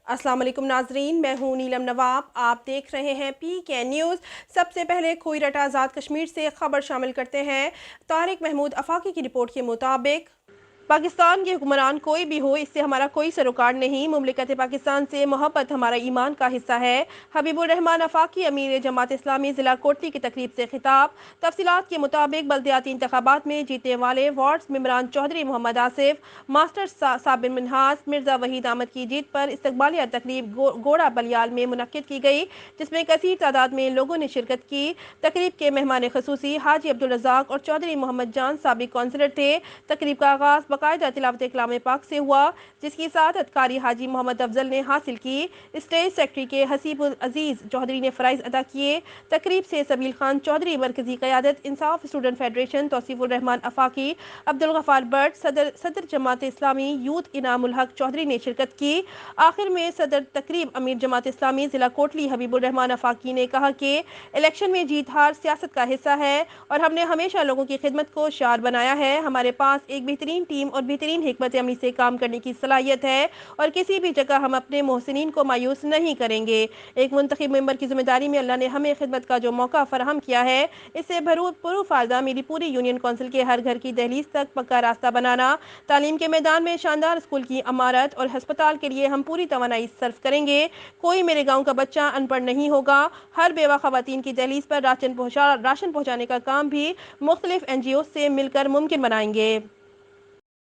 अस्सलाम वालेकुम नाजरीन, मैं हूं नीलम नवाब। आप देख रहे हैं PK न्यूज़। सबसे पहले कोई रटा आज़ाद कश्मीर से खबर शामिल करते हैं। तारिक महमूद अफाकी की रिपोर्ट के मुताबिक पाकिस्तान के हुक्मरान कोई भी हो, इससे हमारा कोई सरोकार नहीं। मुमलिकत पाकिस्तान से मोहब्बत हमारा ईमान का हिस्सा है। हबीबुर रहमान अफाकी अमीर जमात इस्लामी ज़िला कोटली की तकरीब से खिताब। तफसीलात के मुताबिक बल्दियाती इंतखाबात में जीतने वाले वार्ड मेंबरान चौधरी मोहम्मद आसिफ, मास्टर साबिर मिन्हास, मिर्ज़ा वहीद अहमद की जीत पर इस्तकबालिया तकरीब गोड़ा बलियाल में मुनक्किद की गई, जिसमें कसीर तादाद में लोगों ने शिरकत की। तकरीब के मेहमान खसूसी हाजी अब्दुल रज़ाक और चौधरी मोहम्मद जान साबिक कौंसलर थे। तकरीब का आगाज़ बाकायदा तिलावत कलाम पाक से हुआ, जिसकी सादत कारी हाजी मोहम्मद अफजल ने हासिल की। स्टेज सेक्रेटरी के हसीबुल अजीज़ चौधरी ने फ़राइज़ अदा किए। तकरीब से सबील खान चौधरी, मरकज़ी क़यादत इंसाफ स्टूडेंट फेडरेशन, तौसीफ़ुर रहमान अफाकी, अब्दुल गफ़ार बट, सदर जमात इस्लामी यूथ इनामुल हक चौधरी ने शिरकत की। आखिर में सदर तकरीब अमीर जमात इस्लामी ज़िला कोटली हबीबुर रहमान अफाकी ने कहा कि इलेक्शन में जीत हार सियासत का हिस्सा है और हमने हमेशा लोगों की खिदमत को शार बनाया है। हमारे पास एक बेहतरीन टीम और बेहतरीन हिकमत अमली से काम करने की सलाहियत है और किसी भी जगह हम अपने मोहसिनीन को मायूस नहीं करेंगे। एक मुंतखब मेंबर की जिम्मेदारी में अल्लाह ने हमें खिदमत का जो मौका फराहम किया है, इससे भरपूर फायदा मेरी पूरी यूनियन काउंसिल के हर घर की दहलीज तक पक्का रास्ता बनाना। तालीम के मैदान में शानदार स्कूल की इमारत और अस्पताल के लिए हम पूरी तवानाई सर्फ करेंगे। कोई मेरे गाँव का बच्चा अनपढ़ नहीं होगा। हर बेवा खवातीन की दहलीज पर राशन पहुँचाने का काम भी मुख्तलिफ NGO से मिलकर मुमकिन बनाएंगे।